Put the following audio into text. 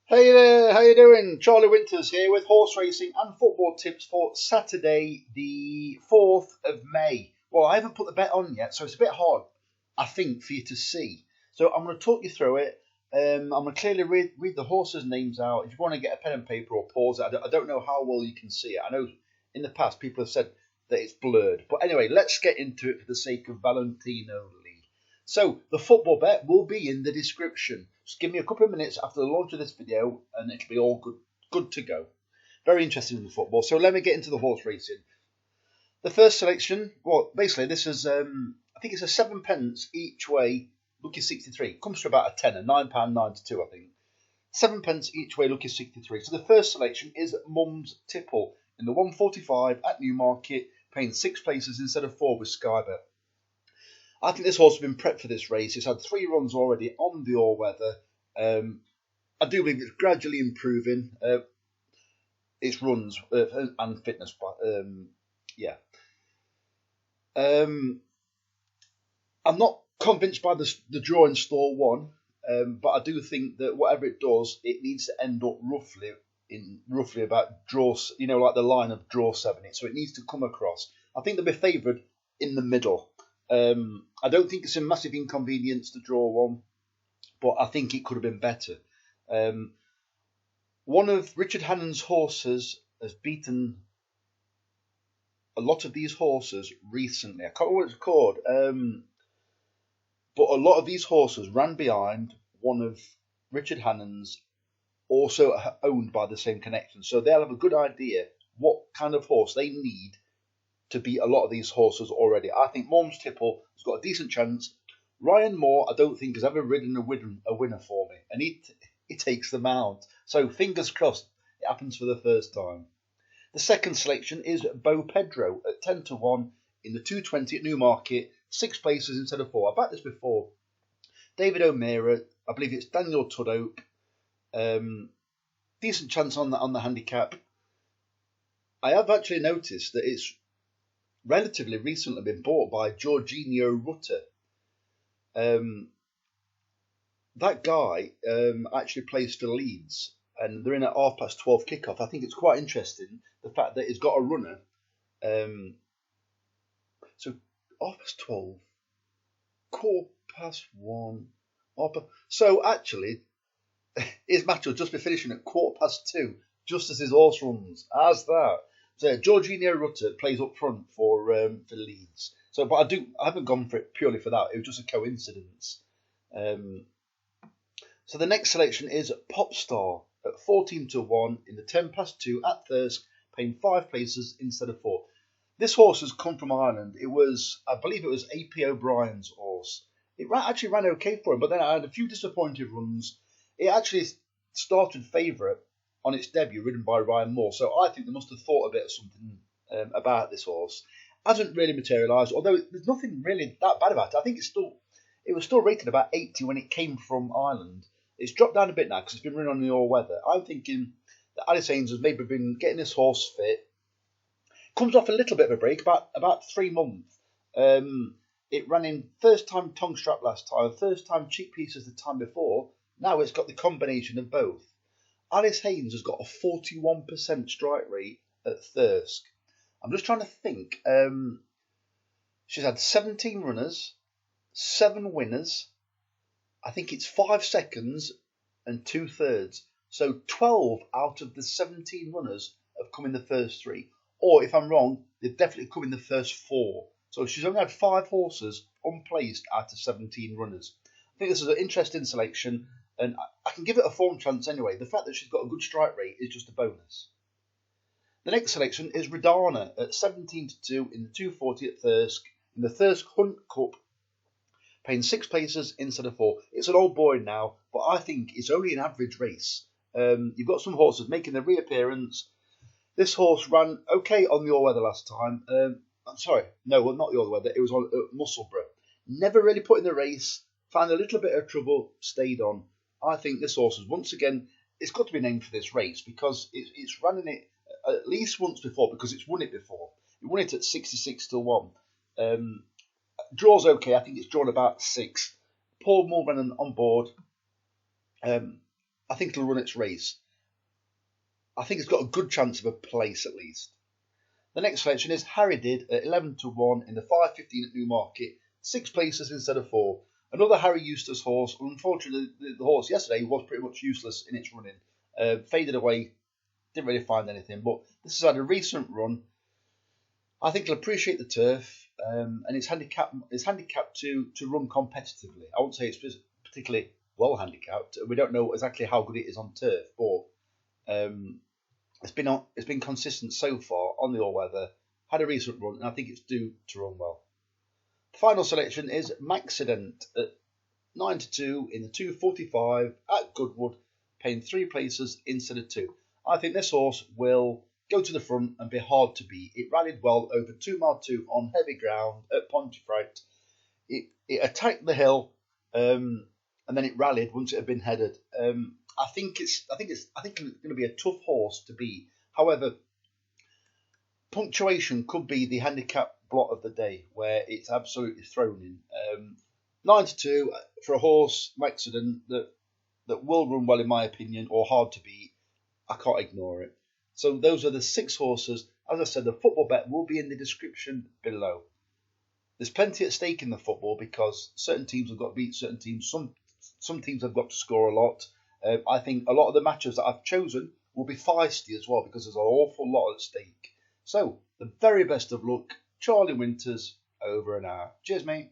Hey there, how you doing? Charlie Winters here with horse racing and football tips for Saturday the 4th of May. Well, I haven't put the bet on yet, so it's a bit hard, I think, for you to see. So I'm going to talk you through it. I'm going to clearly read the horses' names out. If you want to get a pen and paper or pause it, I don't know how well you can see it. I know in the past people have said that it's blurred. But anyway, let's get into it for the sake of Valentino. So the football bet will be in the description. Just give me a couple of minutes after the launch of this video and it'll be all good to go. Very interested in football. So let me get into the horse racing. The first selection, well, basically this is, I think it's a 7 pence each way, lucky 63. Comes to about a tenner, £9.92 I think. 7 pence each way, lucky 63. So the first selection is Mum's Tipple in the 145 at Newmarket, paying 6 places instead of 4 with Skybet. I think this horse has been prepped for this race. It's had 3 runs already on the all-weather. I do believe it's gradually improving its runs and fitness. Yeah. I'm not convinced by the draw in stall 1, but I do think that whatever it does, it needs to end up roughly about draw, like the line of draw 7. So it needs to come across. I think they'll be favoured in the middle. I don't think it's a massive inconvenience to draw 1, but I think it could have been better. One of Richard Hannon's horses has beaten a lot of these horses recently. I can't remember what it's called, but a lot of these horses ran behind one of Richard Hannon's, also owned by the same connection. So they'll have a good idea what kind of horse they need to beat a lot of these horses already. I think Mum's Tipple has got a decent chance. Ryan Moore, I don't think has ever ridden a winner for me, and he takes them out. So fingers crossed it happens for the first time. The second selection is Bo Pedro at 10 to 1 in the 220 at Newmarket, 6 places instead of 4. I've backed this before. David O'Meara, I believe it's Daniel Tudhope. Decent chance on the handicap. I have actually noticed that it's relatively recently been bought by Jorginho Rutter. That guy actually plays for Leeds, and they're in at 12:30 kickoff. I think it's quite interesting the fact that he's got a runner. So 12:30, 1:15. So actually, his match will just be finishing at 2:15, just as his horse runs. How's that? So Jorginho Rutter plays up front for Leeds. So, but I haven't gone for it purely for that. It was just a coincidence. So the next selection is Popstar at 14 to 1 in the 2:10 at Thirsk, paying 5 places instead of 4. This horse has come from Ireland. I believe it was AP O'Brien's horse. It actually ran okay for him, but then I had a few disappointed runs. It actually started favourite on its debut, ridden by Ryan Moore. So I think they must have thought a bit of something about this horse. Hasn't really materialised, although there's nothing really that bad about it. I think it was still rated about 80 when it came from Ireland. It's dropped down a bit now because it's been running on the all-weather. I'm thinking that Alice Haynes has maybe been getting this horse fit. Comes off a little bit of a break, about 3 months. It ran in first time tongue strap last time, first time cheek pieces the time before. Now it's got the combination of both. Alice Haynes has got a 41% strike rate at Thirsk. I'm just trying to think. She's had 17 runners, 7 winners. I think it's 5 seconds and 2/3. So 12 out of the 17 runners have come in the first 3. Or if I'm wrong, they've definitely come in the first 4. So she's only had 5 horses unplaced out of 17 runners. I think this is an interesting selection, and I can give it a form chance anyway. The fact that she's got a good strike rate is just a bonus. The next selection is Redana at 17 to 2 in the 240 at Thirsk, in the Thirsk Hunt Cup, paying 6 places instead of 4. It's an old boy now, but I think it's only an average race. You've got some horses making their reappearance. This horse ran okay on the all-weather last time. I'm sorry, no, well, not the all-weather. It was on Musselburgh. Never really put in the race. Found a little bit of trouble. Stayed on. I think this horse is once again. It's got to be named for this race because it's running it at least once before because it's won it before. It won it at 66 to 1. Draw's okay. I think it's drawn about 6. Paul Mulrennan on board. I think it'll run its race. I think it's got a good chance of a place at least. The next selection is Harry Did at 11 to 1 in the 5:15 at Newmarket, 6 places instead of 4. Another Harry Eustace horse. Unfortunately, the horse yesterday was pretty much useless in its running. Faded away, didn't really find anything. But this has had a recent run. I think it'll appreciate the turf, and it's handicapped to run competitively. I won't say it's particularly well handicapped. We don't know exactly how good it is on turf, but it's been consistent so far on the all-weather. Had a recent run, and I think it's due to run well. The final selection is Maxident at 9 to 2 in the 2:45 at Goodwood, paying 3 places instead of 2. I think this horse will go to the front and be hard to beat. It rallied well over 2 mile 2 on heavy ground at Pontefract. It attacked the hill, and then it rallied once it had been headed. I think it's going to be a tough horse to beat. However, punctuation could be the handicap blot of the day, where it's absolutely thrown in. 9 to 2 for a horse, Maxident, that will run well in my opinion, or hard to beat. I can't ignore it. So those are the 6 horses. As I said, the football bet will be in the description below. There's plenty at stake in the football because certain teams have got to beat certain teams. Some teams have got to score a lot. I think a lot of the matches that I've chosen will be feisty as well because there's an awful lot at stake. So, the very best of luck. Charlie Winters, over and out. Cheers, mate.